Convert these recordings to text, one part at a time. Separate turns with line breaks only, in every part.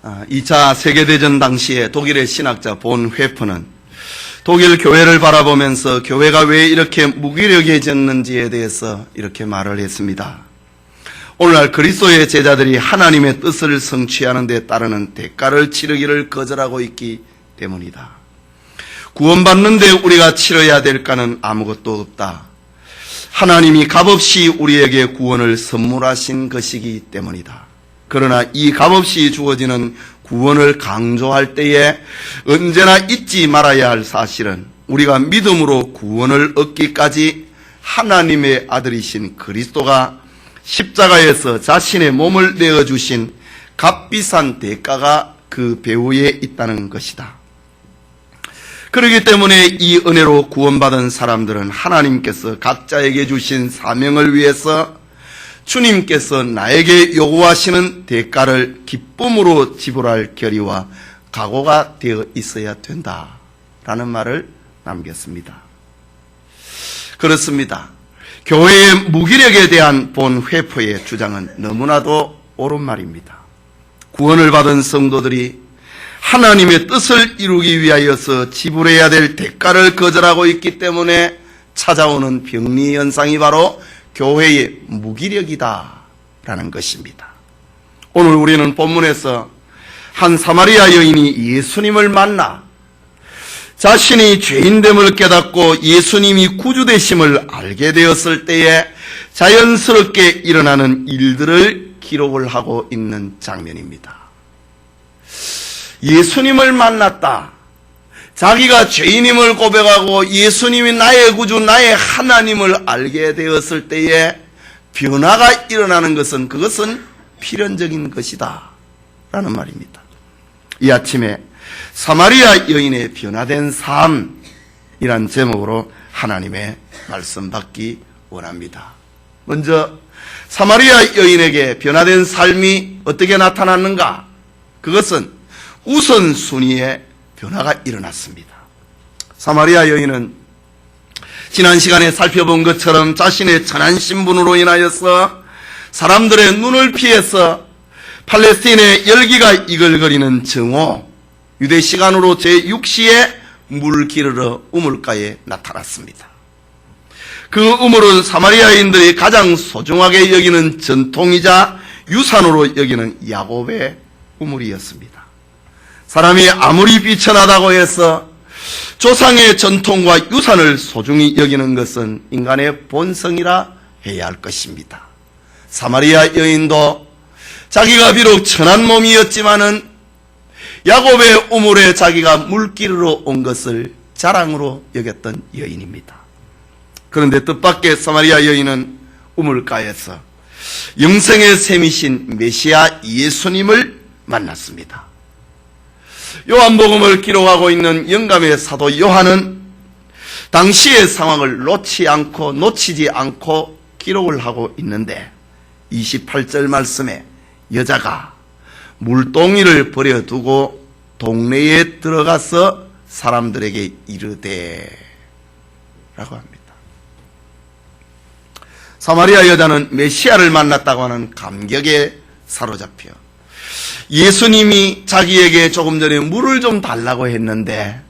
2차 세계대전 당시에 독일의 신학자 본 회프는 독일 교회를 바라보면서 교회가 왜 이렇게 무기력해졌는지에 대해서 이렇게 말을 했습니다. 오늘날 그리스도의 제자들이 하나님의 뜻을 성취하는 데 따르는 대가를 치르기를 거절하고 있기 때문이다. 구원받는데 우리가 치러야 될 가는 아무것도 없다. 하나님이 값없이 우리에게 구원을 선물하신 것이기 때문이다. 그러나 이 값없이 주어지는 구원을 강조할 때에 언제나 잊지 말아야 할 사실은 우리가 믿음으로 구원을 얻기까지 하나님의 아들이신 그리스도가 십자가에서 자신의 몸을 내어주신 값비싼 대가가 그 배후에 있다는 것이다. 그렇기 때문에 이 은혜로 구원받은 사람들은 하나님께서 각자에게 주신 사명을 위해서 주님께서 나에게 요구하시는 대가를 기쁨으로 지불할 결의와 각오가 되어 있어야 된다라는 말을 남겼습니다. 그렇습니다. 교회의 무기력에 대한 본 회포의 주장은 너무나도 옳은 말입니다. 구원을 받은 성도들이 하나님의 뜻을 이루기 위하여서 지불해야 될 대가를 거절하고 있기 때문에 찾아오는 병리 현상이 바로 교회의 무기력이다라는 것입니다. 오늘 우리는 본문에서 한 사마리아 여인이 예수님을 만나 자신이 죄인됨을 깨닫고 예수님이 구주되심을 알게 되었을 때에 자연스럽게 일어나는 일들을 기록을 하고 있는 장면입니다. 예수님을 만났다. 자기가 죄인임을 고백하고 예수님이 나의 구주, 나의 하나님을 알게 되었을 때에 변화가 일어나는 것은 그것은 필연적인 것이다 라는 말입니다. 이 아침에 사마리아 여인의 변화된 삶이란 제목으로 하나님의 말씀 받기 원합니다. 먼저 사마리아 여인에게 변화된 삶이 어떻게 나타났는가? 그것은 우선순위의 변화가 일어났습니다. 사마리아 여인은 지난 시간에 살펴본 것처럼 자신의 천한 신분으로 인하여서 사람들의 눈을 피해서 팔레스틴의 열기가 이글거리는 정오, 유대 시간으로 제6시에 물 기르러 우물가에 나타났습니다. 그 우물은 사마리아인들이 가장 소중하게 여기는 전통이자 유산으로 여기는 야곱의 우물이었습니다. 사람이 아무리 비천하다고 해서 조상의 전통과 유산을 소중히 여기는 것은 인간의 본성이라 해야 할 것입니다. 사마리아 여인도 자기가 비록 천한 몸이었지만은 야곱의 우물에 자기가 물기르러 온 것을 자랑으로 여겼던 여인입니다. 그런데 뜻밖의 사마리아 여인은 우물가에서 영생의 셈이신 메시아 예수님을 만났습니다. 요한복음을 기록하고 있는 영감의 사도 요한은 당시의 상황을 놓치지 않고 기록을 하고 있는데 28절 말씀에 여자가 물동이를 버려두고 동네에 들어가서 사람들에게 이르되 라고 합니다. 사마리아 여자는 메시아를 만났다고 하는 감격에 사로잡혀 예수님이 자기에게 조금 전에 물을 좀 달라고 했는데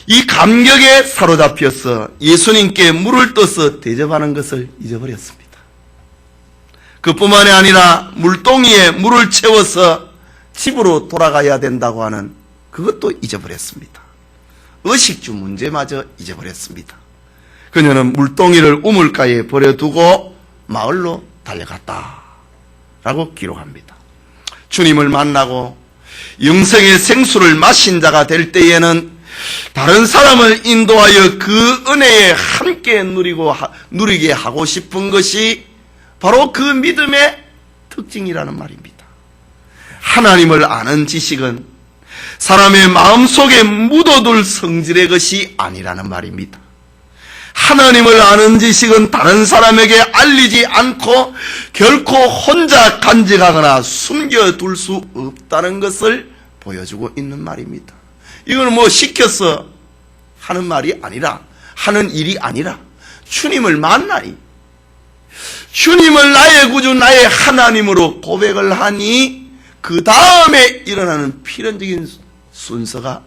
이 감격에 사로잡혀서 예수님께 물을 떠서 대접하는 것을 잊어버렸습니다. 그뿐만이 아니라 물동이에 물을 채워서 집으로 돌아가야 된다고 하는 그것도 잊어버렸습니다. 의식주 문제마저 잊어버렸습니다. 그녀는 물동이를 우물가에 버려두고 마을로 달려갔다 라고 기록합니다. 주님을 만나고 영생의 생수를 마신 자가 될 때에는 다른 사람을 인도하여 그 은혜에 함께 누리게 하고 싶은 것이 바로 그 믿음의 특징이라는 말입니다. 하나님을 아는 지식은 사람의 마음속에 묻어둘 성질의 것이 아니라는 말입니다. 하나님을 아는 지식은 다른 사람에게 알리지 않고 결코 혼자 간직하거나 숨겨둘 수 없다는 것을 보여주고 있는 말입니다. 이건 시켜서 하는 말이 아니라, 하는 일이 아니라 주님을 만나니, 주님을 나의 구주 나의 하나님으로 고백을 하니 그 다음에 일어나는 필연적인 순서가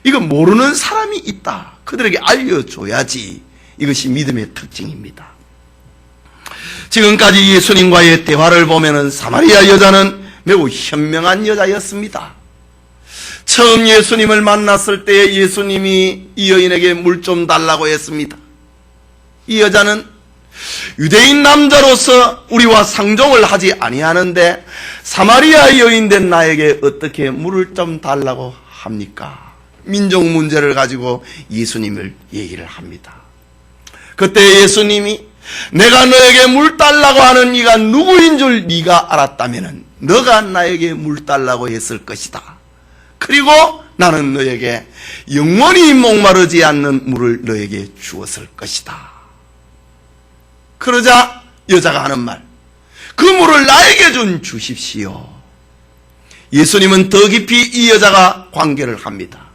이거 모르는 사람이 있다. 그들에게 알려줘야지. 이것이 믿음의 특징입니다. 지금까지 예수님과의 대화를 보면은 사마리아 여자는 매우 현명한 여자였습니다. 처음 예수님을 만났을 때 예수님이 이 여인에게 물 좀 달라고 했습니다. 이 여자는 유대인 남자로서 우리와 상종을 하지 아니하는데 사마리아 여인된 나에게 어떻게 물을 좀 달라고 합니까? 민족 문제를 가지고 예수님을 얘기를 합니다. 그때 예수님이 내가 너에게 물 달라고 하는 이가 누구인 줄 네가 알았다면 너가 나에게 물 달라고 했을 것이다. 그리고 나는 너에게 영원히 목마르지 않는 물을 너에게 주었을 것이다. 그러자 여자가 하는 말, 그 물을 나에게 좀 주십시오. 예수님은 더 깊이 이 여자가 관계를 합니다.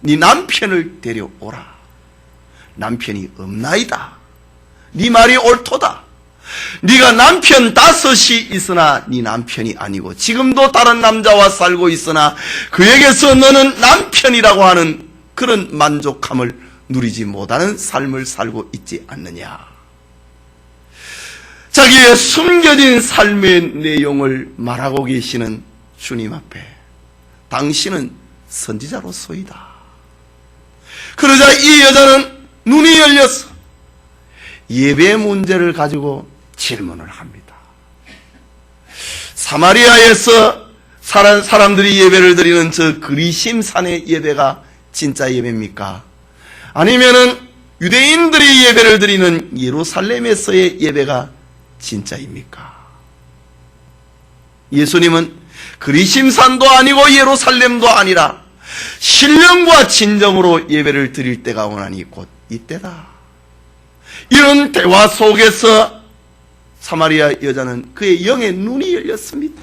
네 남편을 데려오라. 남편이 없나이다. 네 말이 옳도다. 네가 남편 5이 있으나 네 남편이 아니고 지금도 다른 남자와 살고 있으나 그에게서 너는 남편이라고 하는 그런 만족함을 누리지 못하는 삶을 살고 있지 않느냐. 자기의 숨겨진 삶의 내용을 말하고 계시는 주님 앞에 당신은 선지자로소이다. 그러자 이 여자는 눈이 열렸어. 예배 문제를 가지고 질문을 합니다. 사마리아에서 사람들이 예배를 드리는 저 그리심산의 예배가 진짜 예배입니까? 아니면은 유대인들이 예배를 드리는 예루살렘에서의 예배가 진짜입니까? 예수님은 그리심산도 아니고 예루살렘도 아니라 신령과 진정으로 예배를 드릴 때가 오나니 곧 이때다. 이런 대화 속에서 사마리아 여자는 그의 영의 눈이 열렸습니다.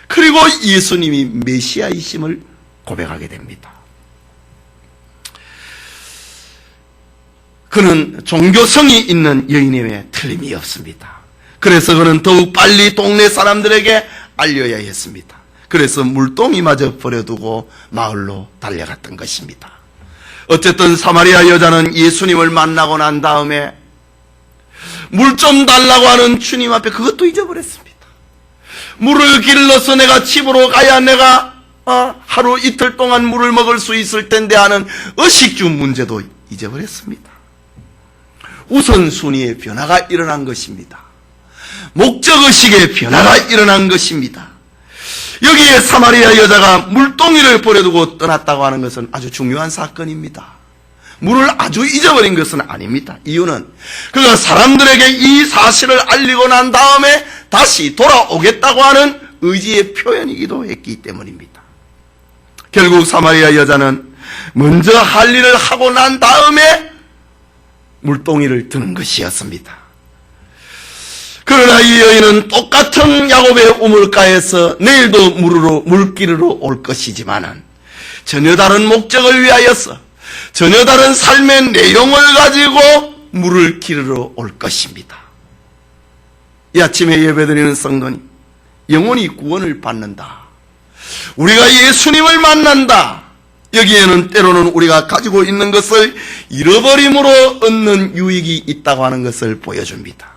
그리고 예수님이 메시아이심을 고백하게 됩니다. 그는 종교성이 있는 여인임에 틀림이 없습니다. 그래서 그는 더욱 빨리 동네 사람들에게 알려야 했습니다. 그래서 물동이마저 버려두고 마을로 달려갔던 것입니다. 어쨌든 사마리아 여자는 예수님을 만나고 난 다음에 물 좀 달라고 하는 주님 앞에 그것도 잊어버렸습니다. 물을 길러서 내가 집으로 가야 내가 하루 이틀 동안 물을 먹을 수 있을 텐데 하는 의식주 문제도 잊어버렸습니다. 우선순위의 변화가 일어난 것입니다. 목적의식의 변화가 일어난 것입니다. 여기에 사마리아 여자가 물동이를 버려두고 떠났다고 하는 것은 아주 중요한 사건입니다. 물을 아주 잊어버린 것은 아닙니다. 이유는 그가 사람들에게 이 사실을 알리고 난 다음에 다시 돌아오겠다고 하는 의지의 표현이기도 했기 때문입니다. 결국 사마리아 여자는 먼저 할 일을 하고 난 다음에 물동이를 드는 것이었습니다. 그러나 이 여인은 똑같은 야곱의 우물가에서 내일도 물길으로 올 것이지만은 전혀 다른 목적을 위하여서 전혀 다른 삶의 내용을 가지고 물을 기르러 올 것입니다. 이 아침에 예배드리는 성도님, 영혼이 구원을 받는다. 우리가 예수님을 만난다. 여기에는 때로는 우리가 가지고 있는 것을 잃어버림으로 얻는 유익이 있다고 하는 것을 보여줍니다.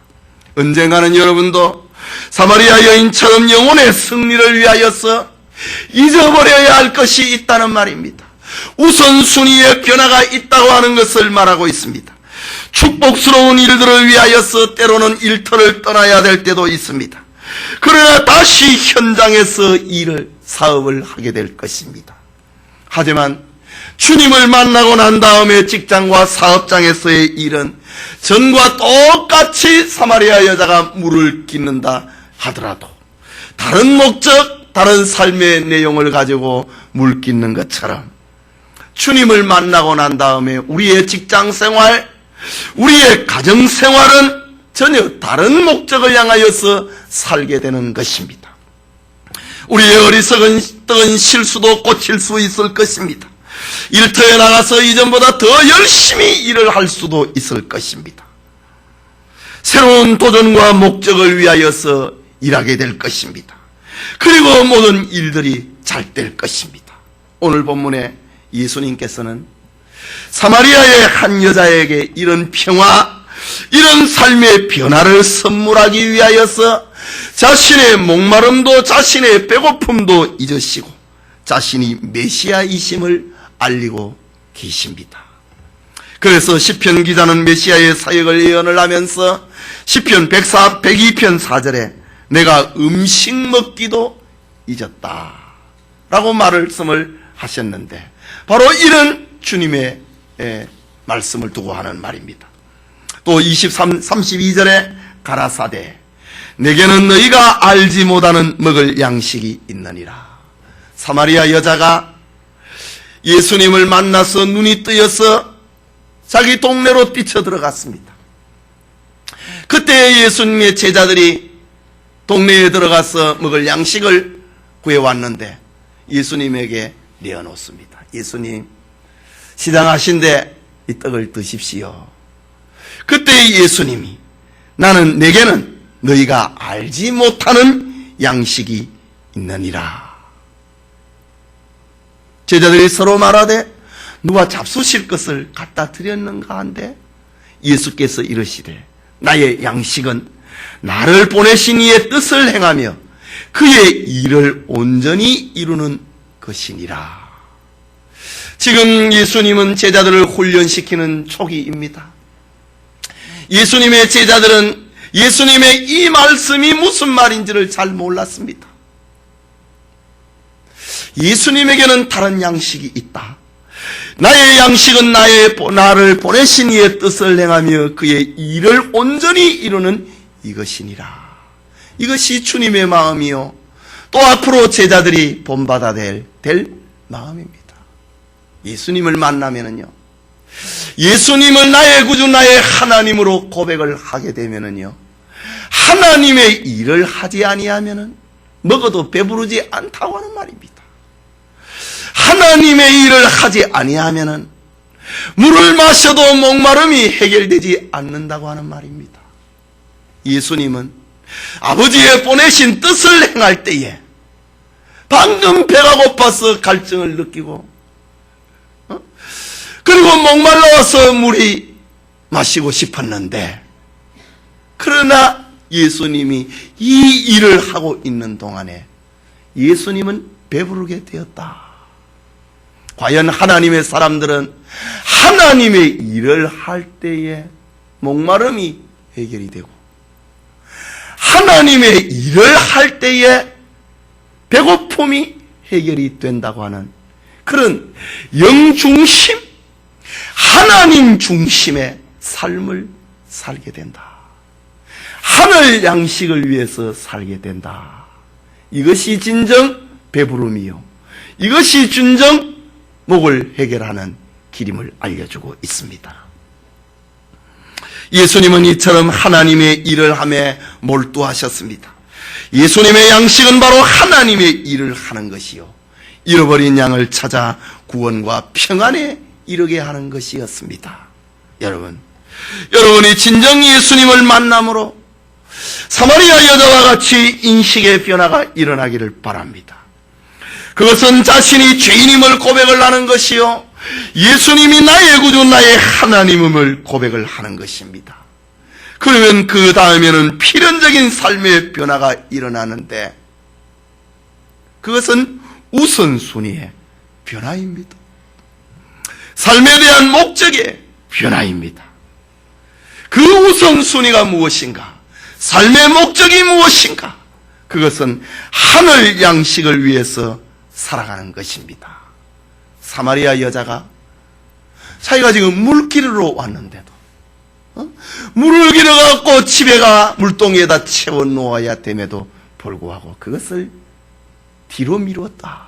언젠가는 여러분도 사마리아 여인처럼 영혼의 승리를 위하여서 잊어버려야 할 것이 있다는 말입니다. 우선순위의 변화가 있다고 하는 것을 말하고 있습니다. 축복스러운 일들을 위하여서 때로는 일터를 떠나야 될 때도 있습니다. 그러나 다시 현장에서 사업을 하게 될 것입니다. 하지만 주님을 만나고 난 다음에 직장과 사업장에서의 일은 전과 똑같이 사마리아 여자가 물을 깃는다 하더라도 다른 목적, 다른 삶의 내용을 가지고 물 깃는 것처럼 주님을 만나고 난 다음에 우리의 직장생활, 우리의 가정생활은 전혀 다른 목적을 향하여서 살게 되는 것입니다. 우리의 어리석은 실수도 고칠 수 있을 것입니다. 일터에 나가서 이전보다 더 열심히 일을 할 수도 있을 것입니다. 새로운 도전과 목적을 위하여서 일하게 될 것입니다. 그리고 모든 일들이 잘 될 것입니다. 오늘 본문에 예수님께서는 사마리아의 한 여자에게 이런 평화, 이런 삶의 변화를 선물하기 위하여서 자신의 목마름도 자신의 배고픔도 잊으시고 자신이 메시아이심을 알리고 계십니다. 그래서 시편 기자는 메시아의 사역을 예언을 하면서 시편 102편 4절에 내가 음식 먹기도 잊었다 라고 말씀을 하셨는데, 바로 이런 주님의 말씀을 두고 하는 말입니다. 또 32절에 가라사대 내게는 너희가 알지 못하는 먹을 양식이 있느니라. 사마리아 여자가 예수님을 만나서 눈이 뜨여서 자기 동네로 뛰쳐들어갔습니다. 그때 예수님의 제자들이 동네에 들어가서 먹을 양식을 구해왔는데 예수님에게 내어놓습니다. 예수님, 시장하신데 이 떡을 드십시오. 그때 예수님이 내게는 너희가 알지 못하는 양식이 있느니라. 제자들이 서로 말하되 누가 잡수실 것을 갖다 드렸는가 한데 예수께서 이르시되 나의 양식은 나를 보내신 이의 뜻을 행하며 그의 일을 온전히 이루는 것이니라. 지금 예수님은 제자들을 훈련시키는 초기입니다. 예수님의 제자들은 예수님의 이 말씀이 무슨 말인지를 잘 몰랐습니다. 예수님에게는 다른 양식이 있다. 나의 양식은 나를 보내신 이의 뜻을 행하며 그의 일을 온전히 이루는 이것이니라. 이것이 주님의 마음이요 또 앞으로 제자들이 본받아야 될 마음입니다. 예수님을 만나면은요, 예수님을 나의 구주 나의 하나님으로 고백을 하게 되면은요, 하나님의 일을 하지 아니하면은 먹어도 배부르지 않다고 하는 말입니다. 하나님의 일을 하지 아니하면은 물을 마셔도 목마름이 해결되지 않는다고 하는 말입니다. 예수님은 아버지의 보내신 뜻을 행할 때에 방금 배가 고파서 갈증을 느끼고 그리고 목말라서 물이 마시고 싶었는데, 그러나 예수님이 이 일을 하고 있는 동안에 예수님은 배부르게 되었다. 과연 하나님의 사람들은 하나님의 일을 할 때에 목마름이 해결이 되고 하나님의 일을 할 때에 배고픔이 해결이 된다고 하는 그런 영중심, 하나님 중심의 삶을 살게 된다. 하늘 양식을 위해서 살게 된다. 이것이 진정 배부름이요, 이것이 진정 목을 해결하는 길임을 알려주고 있습니다. 예수님은 이처럼 하나님의 일을 함에 몰두하셨습니다. 예수님의 양식은 바로 하나님의 일을 하는 것이요, 잃어버린 양을 찾아 구원과 평안에 이르게 하는 것이었습니다. 여러분이 진정 예수님을 만남으로 사마리아 여자와 같이 인식의 변화가 일어나기를 바랍니다. 그것은 자신이 죄인임을 고백을 하는 것이요, 예수님이 나의 구주 나의 하나님임을 고백을 하는 것입니다. 그러면 그 다음에는 필연적인 삶의 변화가 일어나는데, 그것은 우선순위의 변화입니다. 삶에 대한 목적의 변화입니다. 그 우선순위가 무엇인가? 삶의 목적이 무엇인가? 그것은 하늘 양식을 위해서 살아가는 것입니다. 사마리아 여자가 자기가 지금 물 기르러 왔는데도 물을 기르갖고 집에가 물동이에다 채워 놓아야 됨에도 불구하고 그것을 뒤로 미뤘다.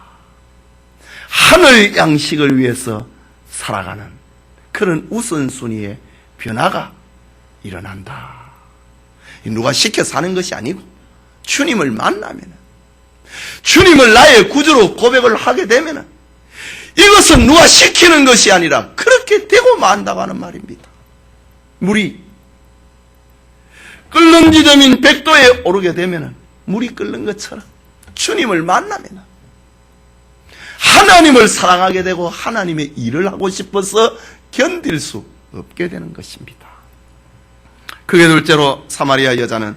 하늘 양식을 위해서 살아가는 그런 우선순위의 변화가 일어난다. 누가 시켜서 하는 것이 아니고 주님을 만나면, 주님을 나의 구주로 고백을 하게 되면 이것은 누가 시키는 것이 아니라 그렇게 되고 만다고 하는 말입니다. 물이 끓는 지점인 100도에 오르게 되면 물이 끓는 것처럼 주님을 만나면 하나님을 사랑하게 되고 하나님의 일을 하고 싶어서 견딜 수 없게 되는 것입니다. 그게 둘째로 사마리아 여자는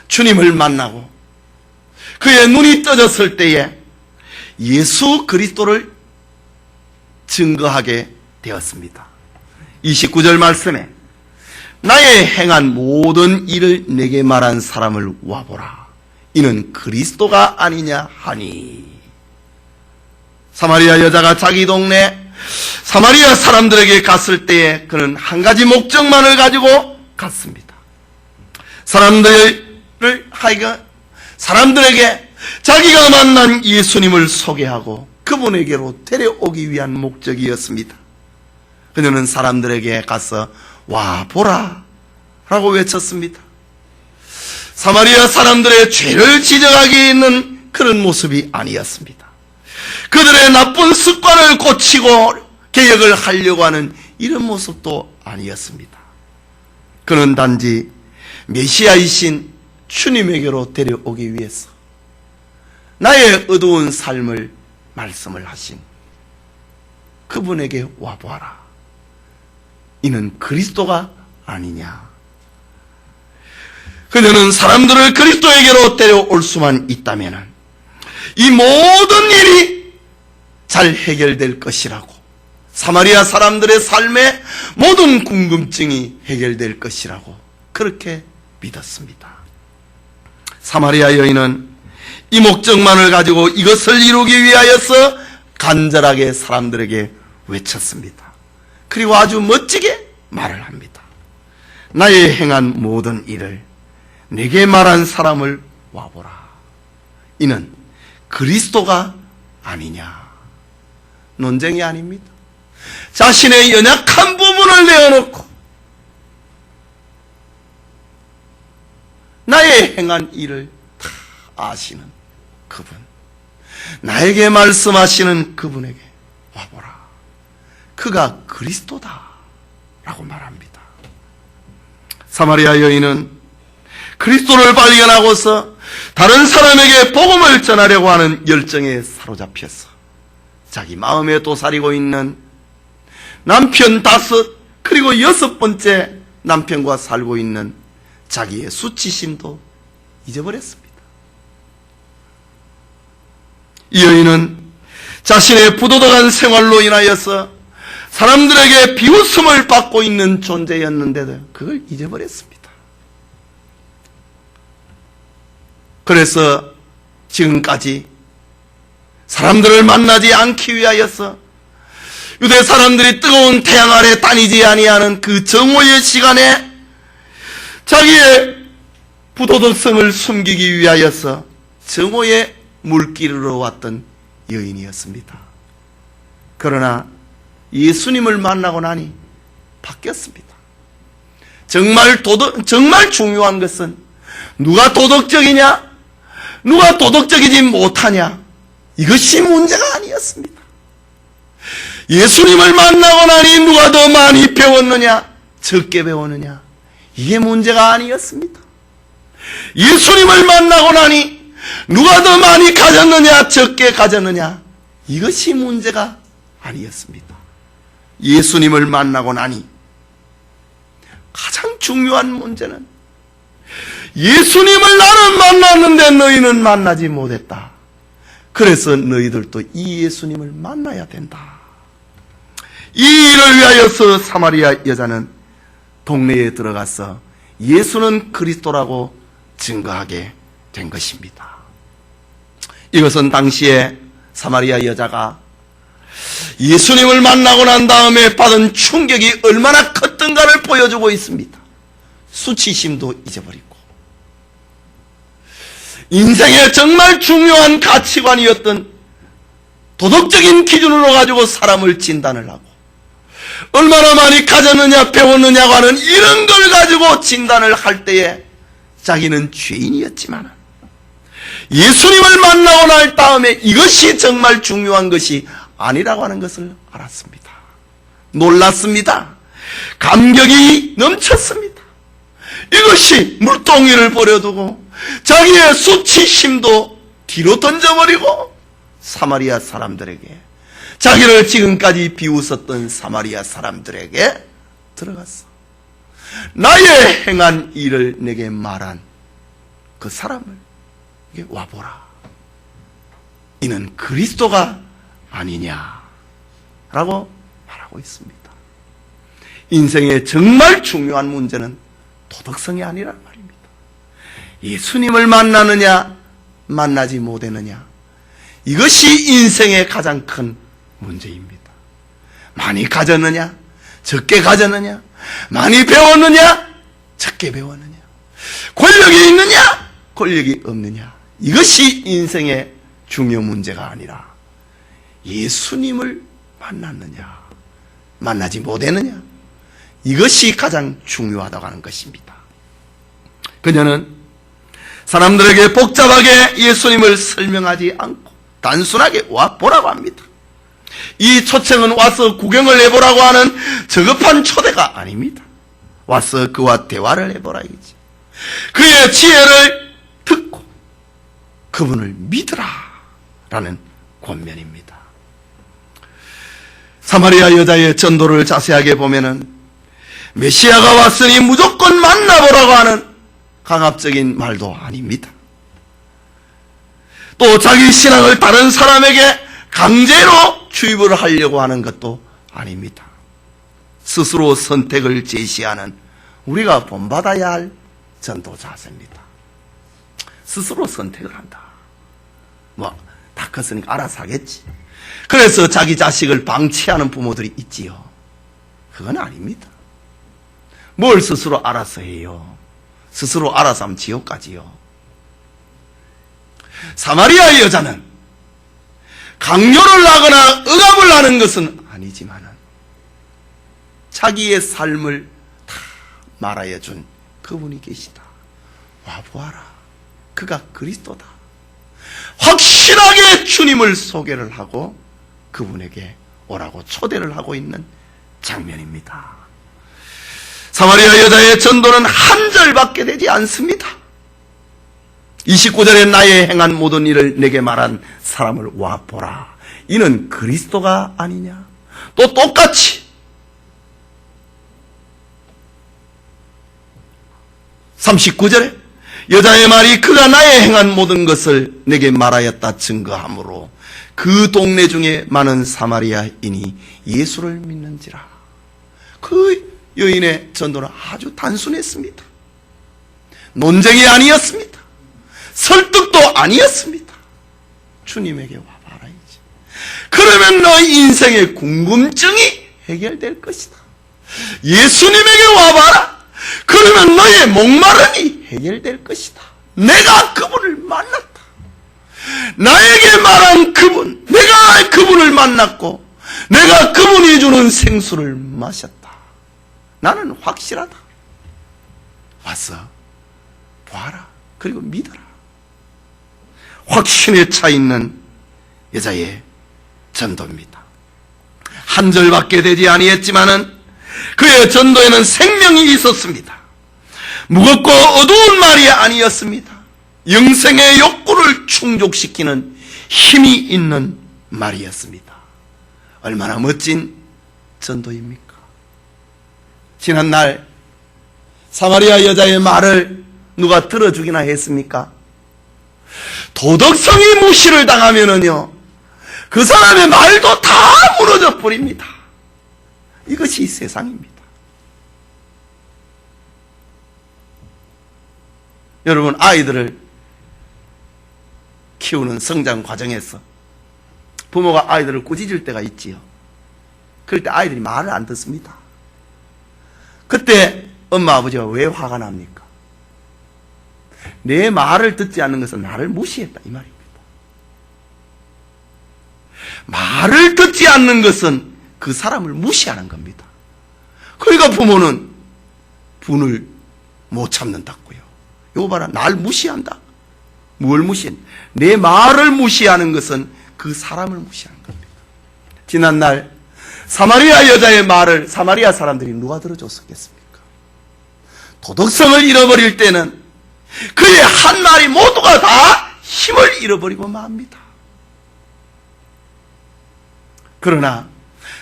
주님을 만나고 그의 눈이 떠졌을 때에 예수 그리스도를 증거하게 되었습니다. 29절 말씀에 나의 행한 모든 일을 내게 말한 사람을 와보라. 이는 그리스도가 아니냐 하니. 사마리아 여자가 자기 동네 사마리아 사람들에게 갔을 때에 그는 한 가지 목적만을 가지고 갔습니다. 사람들에게 자기가 만난 예수님을 소개하고 그분에게로 데려오기 위한 목적이었습니다. 그녀는 사람들에게 가서 와 보라 라고 외쳤습니다. 사마리아 사람들의 죄를 지적하기 있는 그런 모습이 아니었습니다. 그들의 나쁜 습관을 고치고 개혁을 하려고 하는 이런 모습도 아니었습니다. 그는 단지 메시아이신 주님에게로 데려오기 위해서 나의 어두운 삶을 말씀을 하신 그분에게 와보아라. 이는 그리스도가 아니냐. 그녀는 사람들을 그리스도에게로 데려올 수만 있다면 이 모든 일이 잘 해결될 것이라고, 사마리아 사람들의 삶의 모든 궁금증이 해결될 것이라고 그렇게 믿었습니다. 사마리아 여인은 이 목적만을 가지고 이것을 이루기 위하여서 간절하게 사람들에게 외쳤습니다. 그리고 아주 멋지게 말을 합니다. 나의 행한 모든 일을 내게 말한 사람을 와보라. 이는 그리스도가 아니냐. 논쟁이 아닙니다. 자신의 연약한 부분을 내어놓고 나의 행한 일을 다 아시는 그분, 나에게 말씀하시는 그분에게 와보라. 그가 그리스도다 라고 말합니다. 사마리아 여인은 그리스도를 발견하고서 다른 사람에게 복음을 전하려고 하는 열정에 사로잡혀서 자기 마음에 도사리고 있는 남편 5 그리고 6번째 남편과 살고 있는 자기의 수치심도 잊어버렸습니다. 이 여인은 자신의 부도덕한 생활로 인하여서 사람들에게 비웃음을 받고 있는 존재였는데도 그걸 잊어버렸습니다. 그래서 지금까지 사람들을 만나지 않기 위하여서 유대 사람들이 뜨거운 태양 아래 다니지 아니하는 그 정오의 시간에 자기의 부도덕성을 숨기기 위하여서 정오의 물길으로 왔던 여인이었습니다. 그러나 예수님을 만나고 나니 바뀌었습니다. 정말 중요한 것은 누가 도덕적이냐, 누가 도덕적이지 못하냐, 이것이 문제가 아니었습니다. 예수님을 만나고 나니 누가 더 많이 배웠느냐, 적게 배웠느냐, 이게 문제가 아니었습니다. 예수님을 만나고 나니 누가 더 많이 가졌느냐, 적게 가졌느냐, 이것이 문제가 아니었습니다. 예수님을 만나고 나니 가장 중요한 문제는 예수님을 나는 만났는데 너희는 만나지 못했다. 그래서 너희들도 이 예수님을 만나야 된다. 이 일을 위하여서 사마리아 여자는 동네에 들어가서 예수는 그리스도라고 증거하게 된 것입니다. 이것은 당시에 사마리아 여자가 예수님을 만나고 난 다음에 받은 충격이 얼마나 컸던가를 보여주고 있습니다. 수치심도 잊어버리고 인생의 정말 중요한 가치관이었던 도덕적인 기준으로 가지고 사람을 진단을 하고 얼마나 많이 가졌느냐 배웠느냐고 하는 이런 걸 가지고 진단을 할 때에 자기는 죄인이었지만 예수님을 만나고 날 다음에 이것이 정말 중요한 것이 아니라고 하는 것을 알았습니다. 놀랐습니다. 감격이 넘쳤습니다. 이것이 물동이를 버려두고 자기의 수치심도 뒤로 던져버리고 사마리아 사람들에게, 자기를 지금까지 비웃었던 사마리아 사람들에게 들어갔어. 나의 행한 일을 내게 말한 그 사람을 와보라. 이는 그리스도가 아니냐라고 말하고 있습니다. 인생의 정말 중요한 문제는 도덕성이 아니란 말입니다. 예수님을 만나느냐 만나지 못하느냐, 이것이 인생의 가장 큰 문제입니다. 많이 가졌느냐 적게 가졌느냐, 많이 배웠느냐 적게 배웠느냐, 권력이 있느냐 권력이 없느냐, 이것이 인생의 중요 문제가 아니라 예수님을 만났느냐 만나지 못했느냐, 이것이 가장 중요하다고 하는 것입니다. 그녀는 사람들에게 복잡하게 예수님을 설명하지 않고 단순하게 와보라고 합니다. 이 초청은 와서 구경을 해보라고 하는 저급한 초대가 아닙니다. 와서 그와 대화를 해보라 이거지. 그의 지혜를 듣고 그분을 믿으라 라는 권면입니다. 사마리아 여자의 전도를 자세하게 보면은 메시아가 왔으니 무조건 만나보라고 하는 강압적인 말도 아닙니다. 또 자기 신앙을 다른 사람에게 강제로 주입을 하려고 하는 것도 아닙니다. 스스로 선택을 제시하는 우리가 본받아야 할 전도 자세입니다. 스스로 선택을 한다. 다 컸으니까 알아서 하겠지. 그래서 자기 자식을 방치하는 부모들이 있지요. 그건 아닙니다. 뭘 스스로 알아서 해요? 스스로 알아서 하면 지옥 가지요. 사마리아 여자는 강요를 하거나 억압을 하는 것은 아니지만 자기의 삶을 다 말하여 준 그분이 계시다. 와보아라. 그가 그리스도다. 확실하게 주님을 소개를 하고 그분에게 오라고 초대를 하고 있는 장면입니다. 사마리아 여자의 전도는 한 절밖에 되지 않습니다. 29절에 나의 행한 모든 일을 내게 말한 사람을 와보라. 이는 그리스도가 아니냐. 또 똑같이 39절에 여자의 말이 그가 나의 행한 모든 것을 내게 말하였다 증거하므로 그 동네 중에 많은 사마리아인이 예수를 믿는지라. 그 여인의 전도는 아주 단순했습니다. 논쟁이 아니었습니다. 설득도 아니었습니다. 주님에게 와봐라 이제. 그러면 너의 인생의 궁금증이 해결될 것이다. 예수님에게 와봐라. 그러면 너의 목마름이 해결될 것이다. 내가 그분을 만났다. 나에게 말한 그분, 내가 그분을 만났고 내가 그분이 주는 생수를 마셨다. 나는 확실하다. 와서 보아라. 그리고 믿어라. 확신에 차 있는 여자의 전도입니다. 한 절밖에 되지 아니했지만은 그의 전도에는 생명이 있었습니다. 무겁고 어두운 말이 아니었습니다. 영생의 욕구를 충족시키는 힘이 있는 말이었습니다. 얼마나 멋진 전도입니까? 지난날 사마리아 여자의 말을 누가 들어주기나 했습니까? 도덕성이 무시를 당하면은요, 그 사람의 말도 다 무너져 버립니다. 이것이 세상입니다. 여러분, 아이들을 키우는 성장 과정에서 부모가 아이들을 꾸짖을 때가 있지요. 그럴 때 아이들이 말을 안 듣습니다. 그때 엄마 아버지가 왜 화가 납니까? 내 말을 듣지 않는 것은 나를 무시했다 이 말입니다. 말을 듣지 않는 것은 그 사람을 무시하는 겁니다. 그러니까 부모는 분을 못 참는다고요. 이거 봐라, 날 무시한다. 뭘 무시해? 내 말을 무시하는 것은 그 사람을 무시하는 겁니다. 지난날 사마리아 여자의 말을 사마리아 사람들이 누가 들어줬었겠습니까? 도덕성을 잃어버릴 때는 그의 한 말이 모두가 다 힘을 잃어버리고 맙니다. 그러나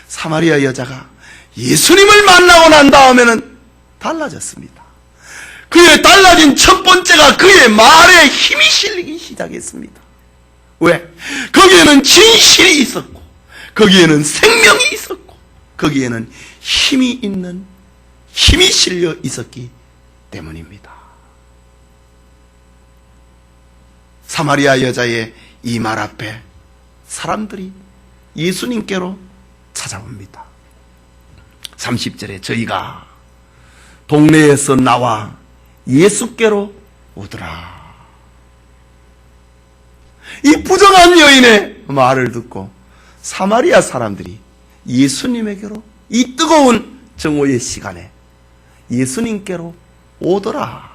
사마리아 여자가 예수님을 만나고 난 다음에는 달라졌습니다. 그의 달라진 첫 번째가 그의 말에 힘이 실리기 시작했습니다. 왜? 거기에는 진실이 있었고, 거기에는 생명이 있었고, 거기에는 힘이 실려 있었기 때문입니다. 사마리아 여자의 이 말 앞에 사람들이 예수님께로 찾아옵니다. 30절에 저희가 동네에서 나와 예수께로 오더라. 이 부정한 여인의 말을 듣고 사마리아 사람들이 예수님에게로 이 뜨거운 정오의 시간에 예수님께로 오더라.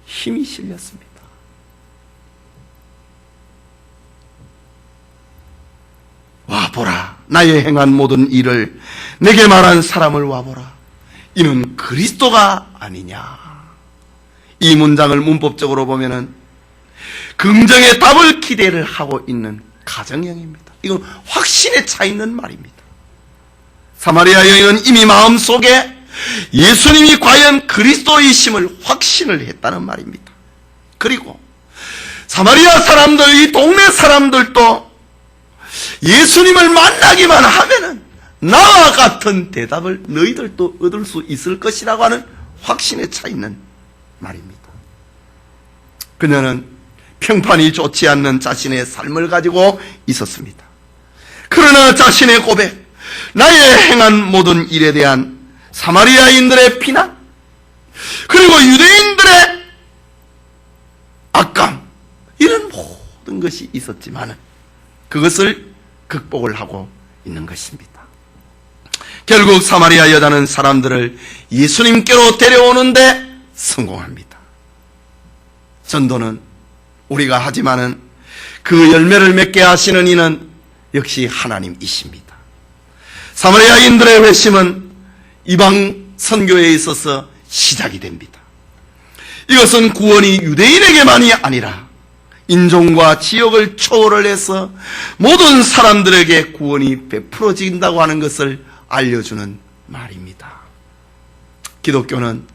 힘이 실렸습니다. 와보라, 나의 행한 모든 일을 내게 말한 사람을 와보라. 이는 그리스도가 아니냐. 이 문장을 문법적으로 보면은 긍정의 답을 기대를 하고 있는 가정형입니다. 이건 확신에 차 있는 말입니다. 사마리아 여인은 이미 마음속에 예수님이 과연 그리스도이심을 확신을 했다는 말입니다. 그리고 사마리아 사람들, 이 동네 사람들도 예수님을 만나기만 하면은 나와 같은 대답을 너희들도 얻을 수 있을 것이라고 하는 확신에 차 있는 말입니다. 그녀는 평판이 좋지 않는 자신의 삶을 가지고 있었습니다. 그러나 자신의 고백, 나의 행한 모든 일에 대한 사마리아인들의 비난, 그리고 유대인들의 악감, 이런 모든 것이 있었지만 그것을 극복을 하고 있는 것입니다. 결국 사마리아 여자는 사람들을 예수님께로 데려오는데 성공합니다. 전도는 우리가 하지만은 그 열매를 맺게 하시는 이는 역시 하나님이십니다. 사마리아인들의 회심은 이방 선교에 있어서 시작이 됩니다. 이것은 구원이 유대인에게만이 아니라 인종과 지역을 초월을 해서 모든 사람들에게 구원이 베풀어진다고 하는 것을 알려주는 말입니다. 기독교는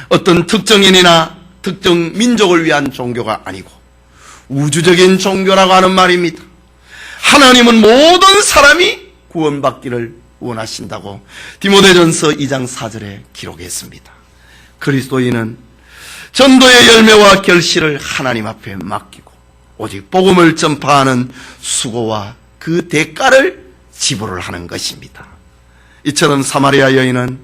어떤 특정인이나 특정 민족을 위한 종교가 아니고 우주적인 종교라고 하는 말입니다. 하나님은 모든 사람이 구원받기를 원하신다고 디모데전서 2장 4절에 기록했습니다. 그리스도인은 전도의 열매와 결실을 하나님 앞에 맡기고 오직 복음을 전파하는 수고와 그 대가를 지불을 하는 것입니다. 이처럼 사마리아 여인은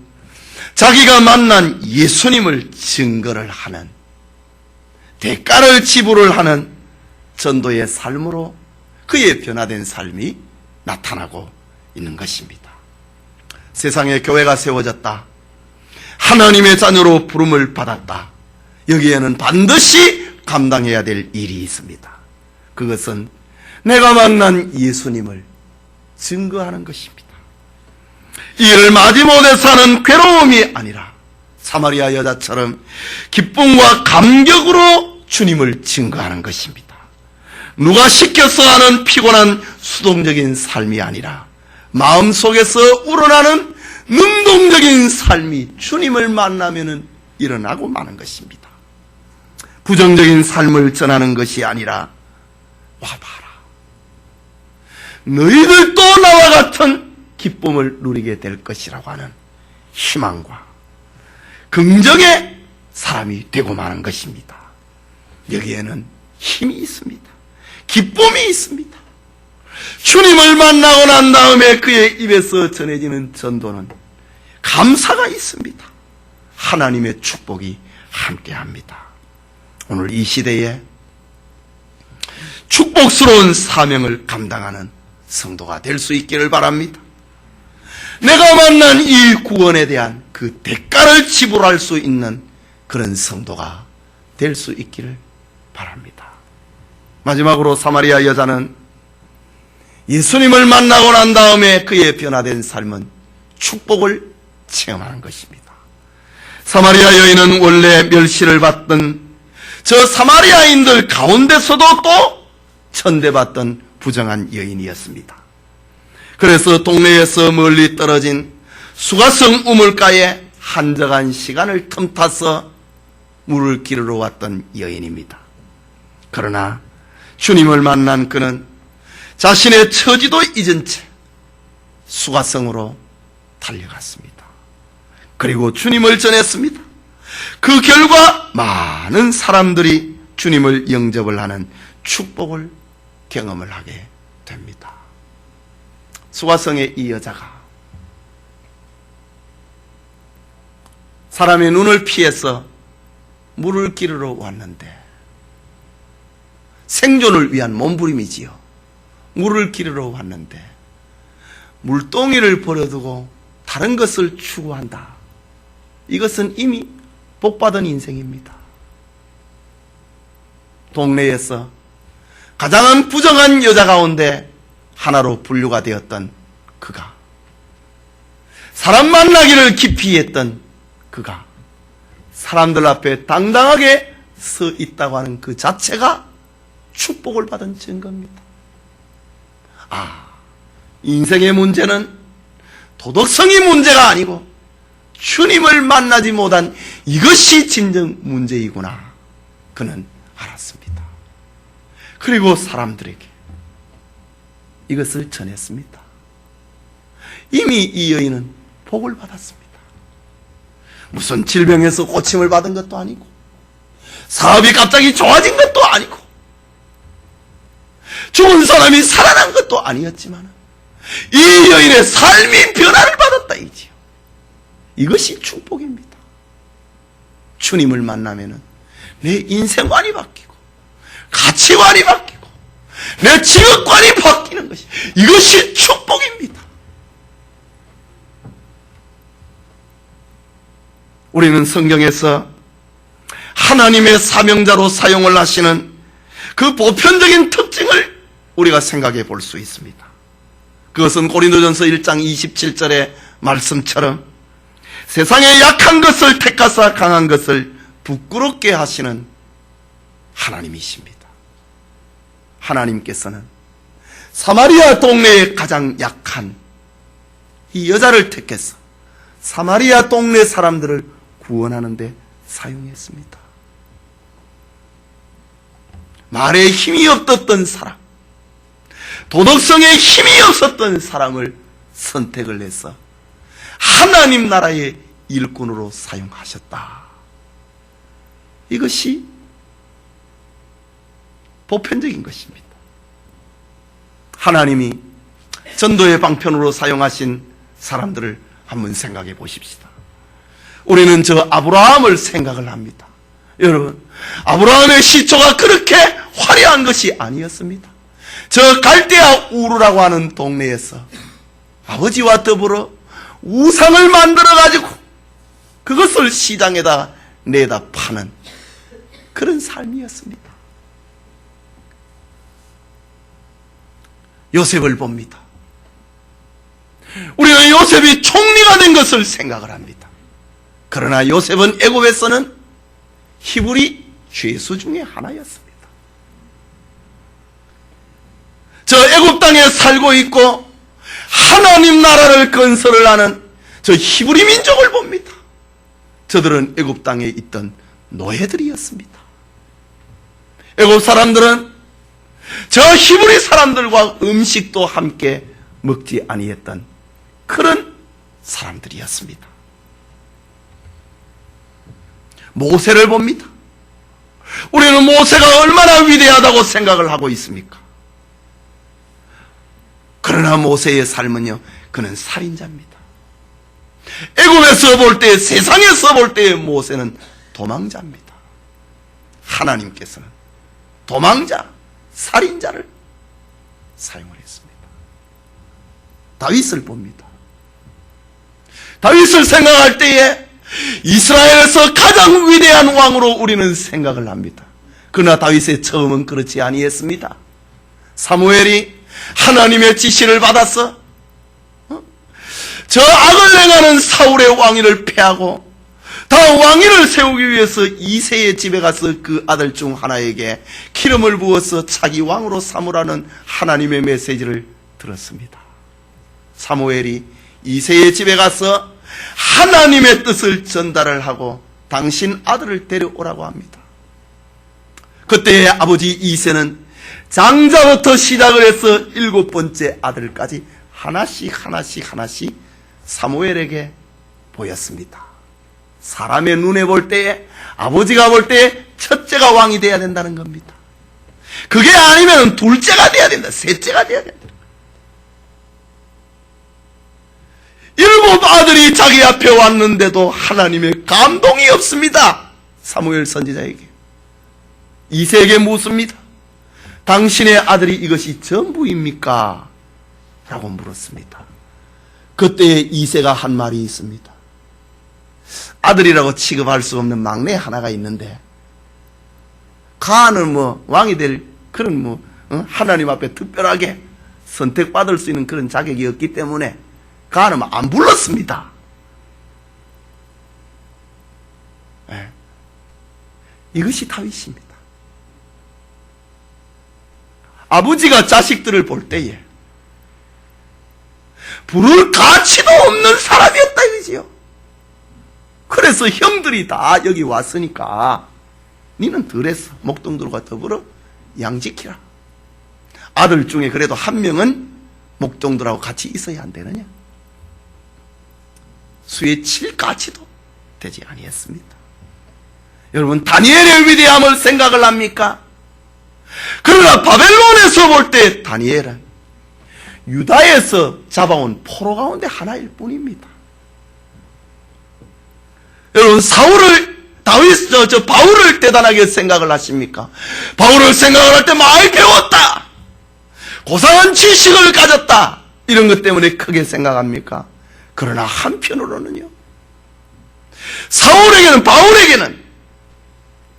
자기가 만난 예수님을 증거를 하는, 대가를 지불을 하는 전도의 삶으로 그의 변화된 삶이 나타나고 있는 것입니다. 세상에 교회가 세워졌다, 하나님의 자녀로 부름을 받았다, 여기에는 반드시 감당해야 될 일이 있습니다. 그것은 내가 만난 예수님을 증거하는 것입니다. 이 일을 마지못해서 하는 괴로움이 아니라 사마리아 여자처럼 기쁨과 감격으로 주님을 증거하는 것입니다. 누가 시켜서 하는 피곤한 수동적인 삶이 아니라 마음속에서 우러나는 능동적인 삶이 주님을 만나면 일어나고 마는 것입니다. 부정적인 삶을 전하는 것이 아니라 와봐라, 너희들도 나와 같은 기쁨을 누리게 될 것이라고 하는 희망과 긍정의 사람이 되고 마는 것입니다. 여기에는 힘이 있습니다. 기쁨이 있습니다. 주님을 만나고 난 다음에 그의 입에서 전해지는 전도는 감사가 있습니다. 하나님의 축복이 함께합니다. 오늘 이 시대에 축복스러운 사명을 감당하는 성도가 될 수 있기를 바랍니다. 내가 만난 이 구원에 대한 그 대가를 지불할 수 있는 그런 성도가 될 수 있기를 바랍니다. 마지막으로 사마리아 여자는 예수님을 만나고 난 다음에 그의 변화된 삶은 축복을 체험하는 것입니다. 사마리아 여인은 원래 멸시를 받던 저 사마리아인들 가운데서도 또 천대받던 부정한 여인이었습니다. 그래서 동네에서 멀리 떨어진 수가성 우물가에 한적한 시간을 틈타서 물을 기르러 왔던 여인입니다. 그러나 주님을 만난 그는 자신의 처지도 잊은 채 수가성으로 달려갔습니다. 그리고 주님을 전했습니다. 그 결과 많은 사람들이 주님을 영접을 하는 축복을 경험을 하게 됩니다. 수가성의 이 여자가 사람의 눈을 피해서 물을 기르러 왔는데, 생존을 위한 몸부림이지요. 물을 기르러 왔는데 물동이를 버려두고 다른 것을 추구한다. 이것은 이미 복받은 인생입니다. 동네에서 가장 부정한 여자 가운데 하나로 분류가 되었던 그가, 사람 만나기를 기피했던 그가 사람들 앞에 당당하게 서 있다고 하는 그 자체가 축복을 받은 증거입니다. 인생의 문제는 도덕성이 문제가 아니고 주님을 만나지 못한 이것이 진정 문제이구나 그는 알았습니다. 그리고 사람들에게 이것을 전했습니다. 이미 이 여인은 복을 받았습니다. 무슨 질병에서 고침을 받은 것도 아니고 사업이 갑자기 좋아진 것도 아니고 죽은 사람이 살아난 것도 아니었지만 이 여인의 삶이 변화를 받았다 이지요. 이것이 축복입니다. 주님을 만나면은 내 인생관이 바뀌고 가치관이 바뀌고 내 직업관이 바뀌는 것이, 이것이 축복입니다. 우리는 성경에서 하나님의 사명자로 사용을 하시는 그 보편적인 특징을 우리가 생각해 볼 수 있습니다. 그것은 고린도전서 1장 27절의 말씀처럼 세상에 약한 것을 택하사 강한 것을 부끄럽게 하시는 하나님이십니다. 하나님께서는 사마리아 동네에 가장 약한 이 여자를 택해서 사마리아 동네 사람들을 구원하는 데 사용했습니다. 말에 힘이 없었던 사람, 도덕성에 힘이 없었던 사람을 선택을 해서 하나님 나라의 일꾼으로 사용하셨다. 이것이 보편적인 것입니다. 하나님이 전도의 방편으로 사용하신 사람들을 한번 생각해 보십시다. 우리는 저 아브라함을 생각을 합니다. 여러분, 아브라함의 시초가 그렇게 화려한 것이 아니었습니다. 저 갈대아 우르라고 하는 동네에서 아버지와 더불어 우상을 만들어 가지고 그것을 시장에다 내다 파는 그런 삶이었습니다. 요셉을 봅니다. 우리는 요셉이 총리가 된 것을 생각을 합니다. 그러나 요셉은 애굽에서는 히브리 죄수 중에 하나였습니다. 저 애굽 땅에 살고 있고 하나님 나라를 건설을 하는 저 히브리 민족을 봅니다. 저들은 애굽 땅에 있던 노예들이었습니다. 애굽 사람들은 저 히브리 사람들과 음식도 함께 먹지 아니했던 그런 사람들이었습니다. 모세를 봅니다. 우리는 모세가 얼마나 위대하다고 생각을 하고 있습니까? 그러나 모세의 삶은요, 그는 살인자입니다. 애굽에서 볼 때, 세상에서 볼 때의 모세는 도망자입니다. 하나님께서는 도망자, 살인자를 사용을 했습니다. 다윗을 봅니다. 다윗을 생각할 때에 이스라엘에서 가장 위대한 왕으로 우리는 생각을 합니다. 그러나 다윗의 처음은 그렇지 아니했습니다. 사무엘이 하나님의 지시를 받아서 저 악을 행하는 사울의 왕위를 패하고 다 왕위를 세우기 위해서 이새의 집에 가서 그 아들 중 하나에게 기름을 부어서 차기 왕으로 삼으라는 하나님의 메시지를 들었습니다. 사무엘이 이새의 집에 가서 하나님의 뜻을 전달을 하고 당신 아들을 데려오라고 합니다. 그때 아버지 이새는 장자부터 시작을 해서 7번째 아들까지 하나씩 사무엘에게 보였습니다. 사람의 눈에 볼 때에, 아버지가 볼 때에 첫째가 왕이 돼야 된다는 겁니다. 그게 아니면 둘째가 돼야 된다, 셋째가 돼야 된다. 7 아들이 자기 앞에 왔는데도 하나님의 감동이 없습니다. 사무엘 선지자에게, 이새에게 묻습니다. 당신의 아들이 이것이 전부입니까? 라고 물었습니다. 그때 이새가 한 말이 있습니다. 아들이라고 취급할 수 없는 막내 하나가 있는데, 가는 왕이 될 그런 하나님 앞에 특별하게 선택받을 수 있는 그런 자격이 없기 때문에 가는 안 불렀습니다. 네. 이것이 다윗입니다. 아버지가 자식들을 볼 때에 부를 가치도 없는 사람이었다 이거지요. 그래서 형들이 다 여기 왔으니까 니는 덜했어. 목동들과 더불어 양 지키라. 아들 중에 그래도 한 명은 목동들하고 같이 있어야 안 되느냐? 수에 칠 가치도 되지 아니했습니다. 여러분, 다니엘의 위대함을 생각을 합니까? 그러나 바벨론에서 볼 때 다니엘은 유다에서 잡아온 포로 가운데 하나일 뿐입니다. 여러분, 바울을 대단하게 생각을 하십니까? 바울을 생각을 할 때 많이 배웠다, 고상한 지식을 가졌다, 이런 것 때문에 크게 생각합니까? 그러나 한편으로는요, 바울에게는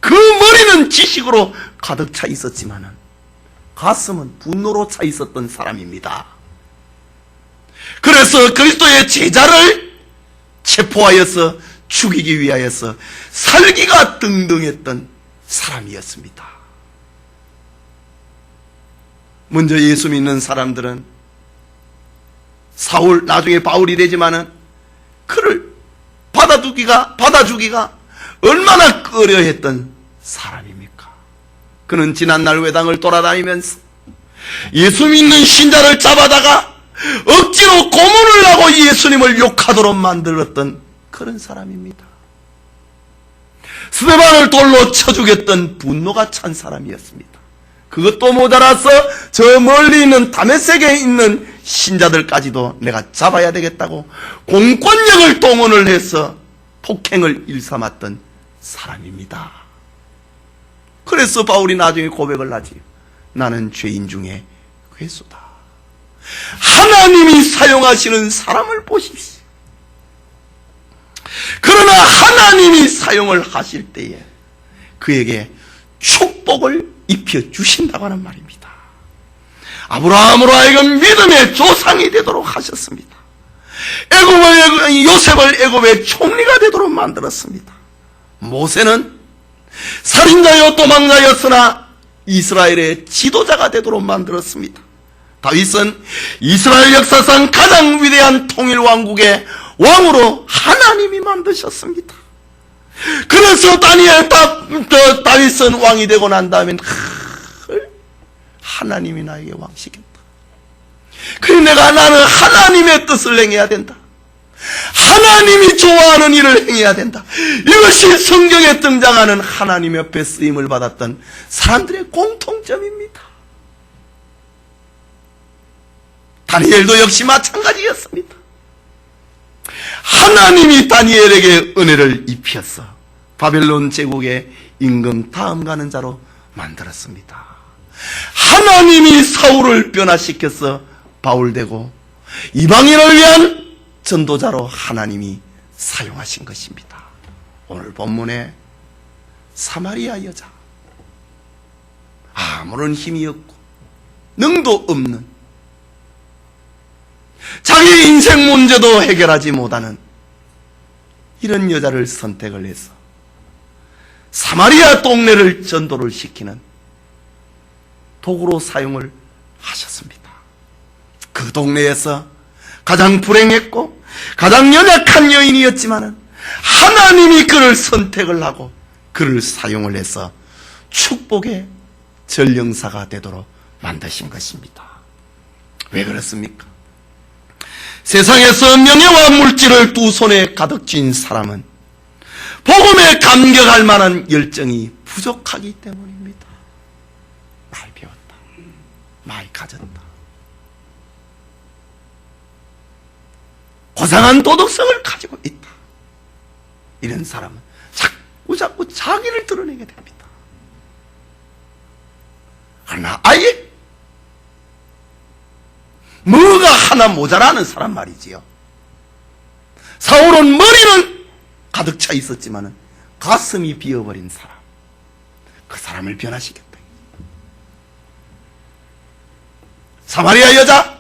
그 머리는 지식으로 가득 차 있었지만은 가슴은 분노로 차 있었던 사람입니다. 그래서 그리스도의 제자를 체포하여서 죽이기 위하여서 살기가 등등했던 사람이었습니다. 먼저 예수 믿는 사람들은 나중에 바울이 되지만은 그를 받아주기가 얼마나 꺼려했던 사람입니까? 그는 지난날 회당을 돌아다니면서 예수 믿는 신자를 잡아다가 억지로 고문을 하고 예수님을 욕하도록 만들었던 그런 사람입니다. 스데반을 돌로 쳐 죽였던 분노가 찬 사람이었습니다. 그것도 모자라서 저 멀리 있는 다메섹에 있는 신자들까지도 내가 잡아야 되겠다고 공권력을 동원을 해서 폭행을 일삼았던 사람입니다. 그래서 바울이 나중에 고백을 하지. 나는 죄인 중에 괴수다. 하나님이 사용하시는 사람을 보십시오. 그러나 하나님이 사용을 하실 때에 그에게 축복을 입혀주신다고 하는 말입니다. 아브라함으로 하여금 믿음의 조상이 되도록 하셨습니다. 요셉을 애굽의 총리가 되도록 만들었습니다. 모세는 살인자여 도망자였으나 이스라엘의 지도자가 되도록 만들었습니다. 다윗은 이스라엘 역사상 가장 위대한 통일왕국의 왕으로 하나님이 만드셨습니다. 그래서 다윗은 왕이 되고 난 다음에 하나님이 나에게 왕시켰다. 그래서 나는 하나님의 뜻을 행해야 된다. 하나님이 좋아하는 일을 행해야 된다. 이것이 성경에 등장하는 하나님 옆에 쓰임을 받았던 사람들의 공통점입니다. 다니엘도 역시 마찬가지였습니다. 하나님이 다니엘에게 은혜를 입혀서 바벨론 제국의 임금 다음 가는 자로 만들었습니다. 하나님이 사울을 변화시켜서 바울되고 이방인을 위한 전도자로 하나님이 사용하신 것입니다. 오늘 본문에 사마리아 여자, 아무런 힘이 없고 능도 없는, 자기 인생 문제도 해결하지 못하는 이런 여자를 선택을 해서 사마리아 동네를 전도를 시키는 도구로 사용을 하셨습니다. 그 동네에서 가장 불행했고 가장 연약한 여인이었지만 하나님이 그를 선택을 하고 그를 사용을 해서 축복의 전령사가 되도록 만드신 것입니다. 왜 그렇습니까? 세상에서 명예와 물질을 두 손에 가득 쥔 사람은 복음에 감격할 만한 열정이 부족하기 때문입니다. 많이 배웠다, 많이 가졌다, 고상한 도덕성을 가지고 있다. 이런 사람은 자꾸 자기를 드러내게 됩니다. 하나 아예 뭐가 하나 모자라는 사람 말이지요. 사울은 머리는 가득 차 있었지만 가슴이 비어버린 사람, 그 사람을 변화시켰다. 사마리아 여자,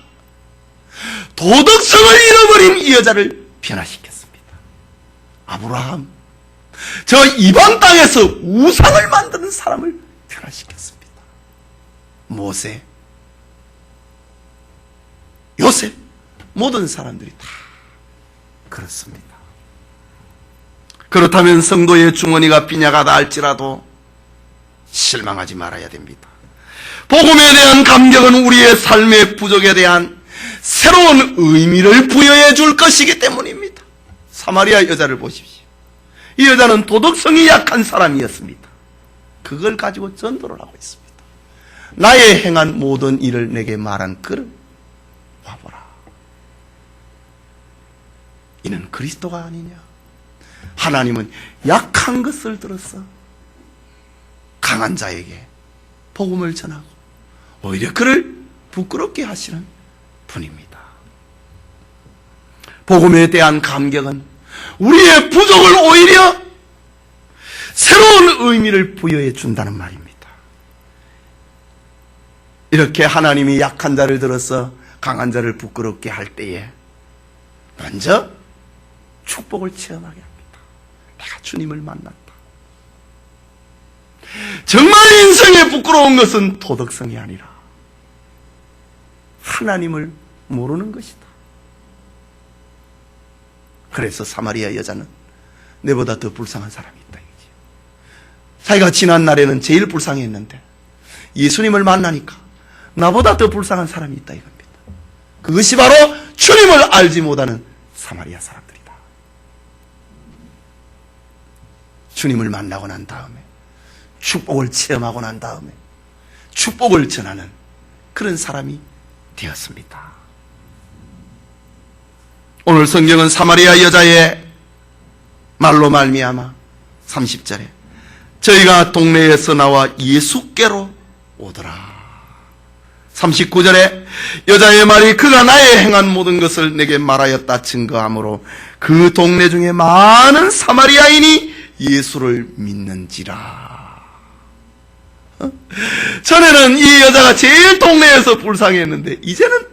도덕성을 잃어버린 이 여자를 변화시켰습니다. 아브라함, 저 이방 땅에서 우상을 만드는 사람을 변화시켰습니다. 모세, 요셉, 모든 사람들이 다 그렇습니다. 그렇다면 성도의 중원이가 빈약하다 할지라도 실망하지 말아야 됩니다. 복음에 대한 감격은 우리의 삶의 부족에 대한 새로운 의미를 부여해 줄 것이기 때문입니다. 사마리아 여자를 보십시오. 이 여자는 도덕성이 약한 사람이었습니다. 그걸 가지고 전도를 하고 있습니다. 나의 행한 모든 일을 내게 말한 그를 봐보라. 이는 그리스도가 아니냐. 하나님은 약한 것을 들어서 강한 자에게 복음을 전하고 오히려 그를 부끄럽게 하시는 분입니다. 복음에 대한 감격은 우리의 부족을 오히려 새로운 의미를 부여해 준다는 말입니다. 이렇게 하나님이 약한 자를 들어서 강한 자를 부끄럽게 할 때에 먼저 축복을 체험하게 합니다. 내가 주님을 만났다. 정말 인생에 부끄러운 것은 도덕성이 아니라 하나님을 모르는 것이다. 그래서 사마리아 여자는 내보다 더 불쌍한 사람이 있다. 자기가 지난 날에는 제일 불쌍했는데 예수님을 만나니까 나보다 더 불쌍한 사람이 있다 이겁니다. 그것이 바로 주님을 알지 못하는 사마리아 사람들이다. 주님을 만나고 난 다음에 축복을 체험하고 난 다음에 축복을 전하는 그런 사람이 되었습니다. 오늘 성경은 사마리아 여자의 말로 말미암아 30절에 저희가 동네에서 나와 예수께로 오더라. 39절에 여자의 말이 그가 나의 행한 모든 것을 내게 말하였다 증거하므로 그 동네 중에 많은 사마리아인이 예수를 믿는지라. 전에는 이 여자가 제일 동네에서 불쌍했는데 이제는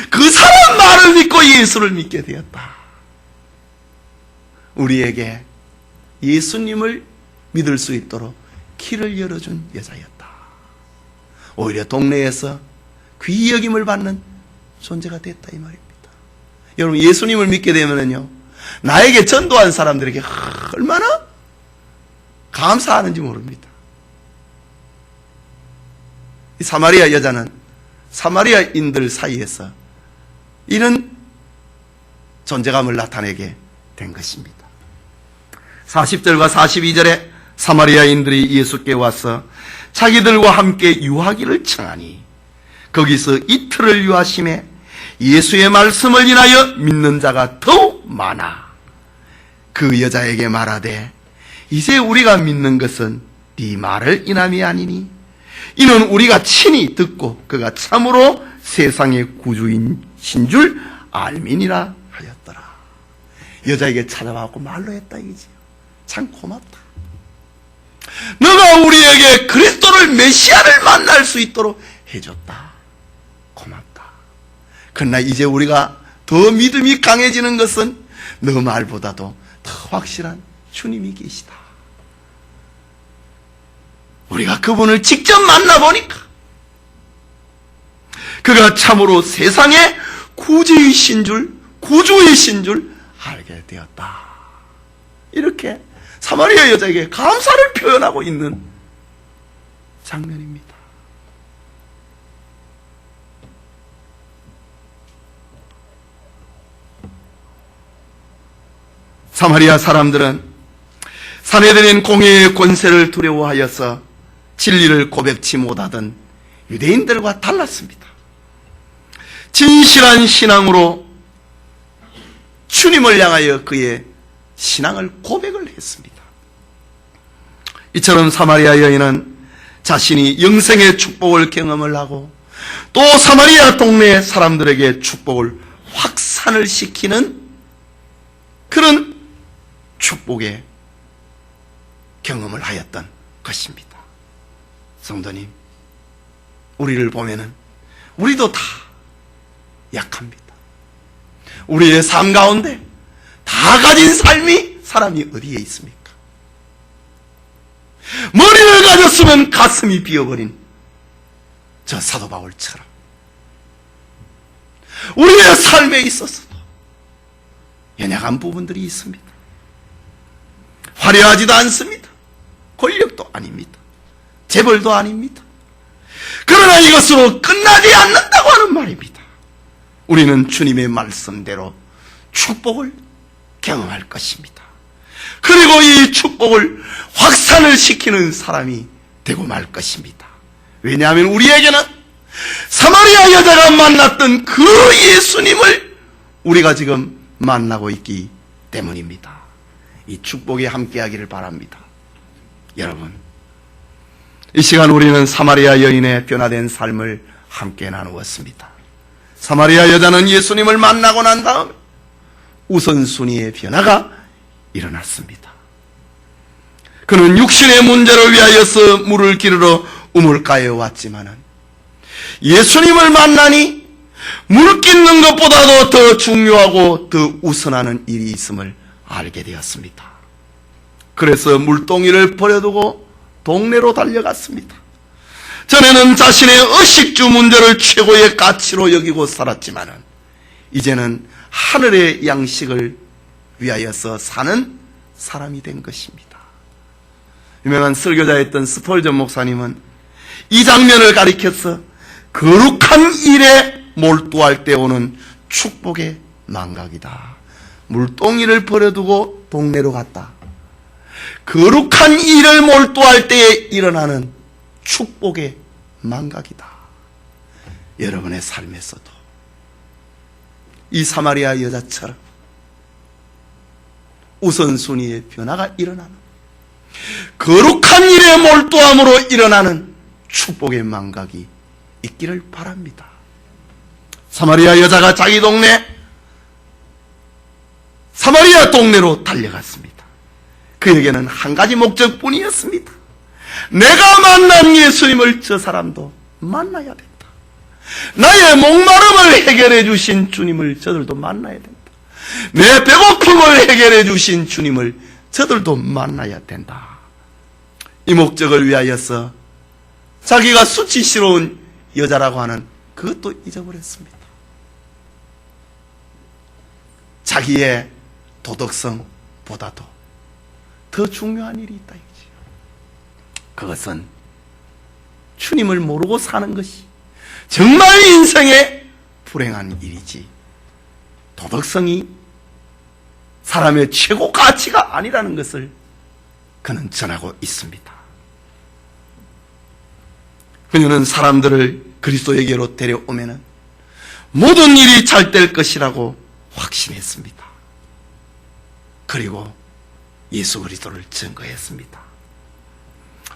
그 사람 말을 믿고 예수를 믿게 되었다. 우리에게 예수님을 믿을 수 있도록 길을 열어준 여자였다. 오히려 동네에서 귀히 여김을 받는 존재가 됐다 이 말입니다. 여러분, 예수님을 믿게 되면요 나에게 전도한 사람들에게 얼마나 감사하는지 모릅니다. 이 사마리아 여자는 사마리아인들 사이에서 이런 존재감을 나타내게 된 것입니다. 40절과 42절에 사마리아인들이 예수께 와서 자기들과 함께 유하기를 청하니 거기서 이틀을 유하심에 예수의 말씀을 인하여 믿는 자가 더욱 많아 그 여자에게 말하되 이제 우리가 믿는 것은 네 말을 인함이 아니니 이는 우리가 친히 듣고 그가 참으로 세상의 구주이신 줄 알미니라 하였더라. 여자에게 찾아와서 말로 했다 이거지. 참 고맙다. 너가 우리에게 그리스도를 메시아를 만날 수 있도록 해줬다. 고맙다. 그러나 이제 우리가 더 믿음이 강해지는 것은 너 말보다도 더 확실한 주님이 계시다. 우리가 그분을 직접 만나보니까 그가 참으로 세상의 구주이신 줄 알게 되었다. 이렇게 사마리아 여자에게 감사를 표현하고 있는 장면입니다. 사마리아 사람들은 사내들인 공의의 권세를 두려워하여서 진리를 고백치 못하던 유대인들과 달랐습니다. 진실한 신앙으로 주님을 향하여 그의 신앙을 고백을 했습니다. 이처럼 사마리아 여인은 자신이 영생의 축복을 경험을 하고 또 사마리아 동네 사람들에게 축복을 확산을 시키는 그런 축복의 경험을 하였던 것입니다. 성도님, 우리를 보면은 우리도 다 약합니다. 우리의 삶 가운데 다 가진 삶이 사람이 어디에 있습니까? 머리를 가졌으면 가슴이 비어버린 저 사도 바울처럼 우리의 삶에 있어서도 연약한 부분들이 있습니다. 화려하지도 않습니다. 권력도 아닙니다. 재벌도 아닙니다. 그러나 이것으로 끝나지 않는다고 하는 말입니다. 우리는 주님의 말씀대로 축복을 경험할 것입니다. 그리고 이 축복을 확산을 시키는 사람이 되고 말 것입니다. 왜냐하면 우리에게는 사마리아 여자가 만났던 그 예수님을 우리가 지금 만나고 있기 때문입니다. 이 축복에 함께하기를 바랍니다. 여러분, 이 시간 우리는 사마리아 여인의 변화된 삶을 함께 나누었습니다. 사마리아 여자는 예수님을 만나고 난 다음 우선순위의 변화가 일어났습니다. 그는 육신의 문제를 위하여서 물을 기르러 우물가에 왔지만은 예수님을 만나니 물 깃는 것보다도 더 중요하고 더 우선하는 일이 있음을 알게 되었습니다. 그래서 물동이를 버려두고 동네로 달려갔습니다. 전에는 자신의 의식주 문제를 최고의 가치로 여기고 살았지만은 이제는 하늘의 양식을 위하여서 사는 사람이 된 것입니다. 유명한 설교자였던 스펄전 목사님은 이 장면을 가리켜서 거룩한 일에 몰두할 때 오는 축복의 망각이다. 물동이를 버려두고 동네로 갔다. 거룩한 일을 몰두할 때에 일어나는 축복의 망각이다. 여러분의 삶에서도 이 사마리아 여자처럼 우선순위의 변화가 일어나는 거룩한 일에 몰두함으로 일어나는 축복의 망각이 있기를 바랍니다. 사마리아 여자가 자기 동네 사마리아 동네로 달려갔습니다. 그에게는 한 가지 목적뿐이었습니다. 내가 만난 예수님을 저 사람도 만나야 된다. 나의 목마름을 해결해 주신 주님을 저들도 만나야 된다. 내 배고픔을 해결해 주신 주님을 저들도 만나야 된다. 이 목적을 위하여서 자기가 수치스러운 여자라고 하는 그것도 잊어버렸습니다. 자기의 도덕성보다도 더 중요한 일이 있다 이거지. 그것은 주님을 모르고 사는 것이 정말 인생의 불행한 일이지 도덕성이 사람의 최고 가치가 아니라는 것을 그는 전하고 있습니다. 그녀는 사람들을 그리스도에게로 데려오면 모든 일이 잘 될 것이라고 확신했습니다. 그리고 예수 그리스도를 증거했습니다.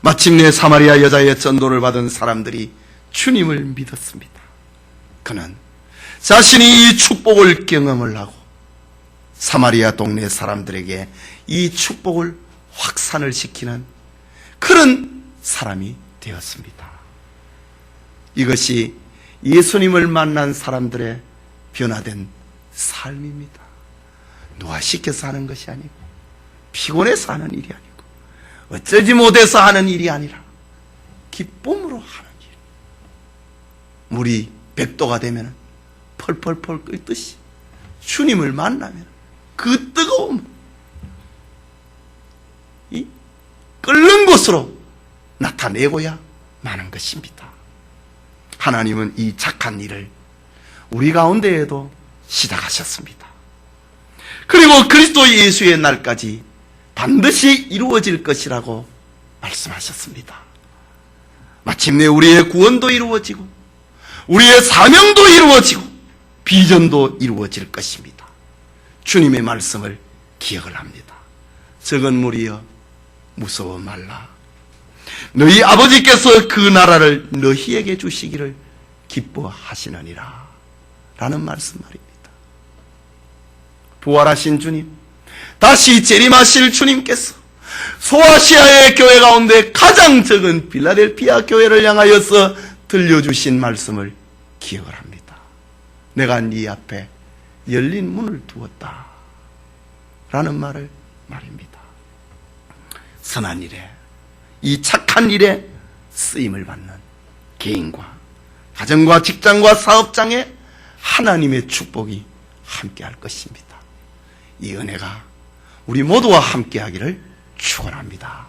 마침내 사마리아 여자의 전도를 받은 사람들이 주님을 믿었습니다. 그는 자신이 이 축복을 경험을 하고 사마리아 동네 사람들에게 이 축복을 확산을 시키는 그런 사람이 되었습니다. 이것이 예수님을 만난 사람들의 변화된 삶입니다. 누가 시켜서 하는 것이 아니고 피곤해서 하는 일이 아니고 어쩌지 못해서 하는 일이 아니라 기쁨으로 하는 일. 물이 100도가 되면 펄펄펄 끓듯이 주님을 만나면 그 뜨거움, 이 끓는 것으로 나타내고야 마는 것입니다. 하나님은 이 착한 일을 우리 가운데에도 시작하셨습니다. 그리고 그리스도 예수의 날까지 반드시 이루어질 것이라고 말씀하셨습니다. 마침내 우리의 구원도 이루어지고 우리의 사명도 이루어지고 비전도 이루어질 것입니다. 주님의 말씀을 기억을 합니다. 적은 무리여 무서워 말라. 너희 아버지께서 그 나라를 너희에게 주시기를 기뻐하시느니라 라는 말씀 말입니다. 부활하신 주님, 다시 재림하실 주님께서 소아시아의 교회 가운데 가장 적은 필라델피아 교회를 향하여서 들려주신 말씀을 기억을 합니다. 내가 네 앞에 열린 문을 두었다 라는 말을 말입니다. 선한 일에, 이 착한 일에 쓰임을 받는 개인과 가정과 직장과 사업장에 하나님의 축복이 함께할 것입니다. 이 은혜가 우리 모두와 함께하기를 축원합니다.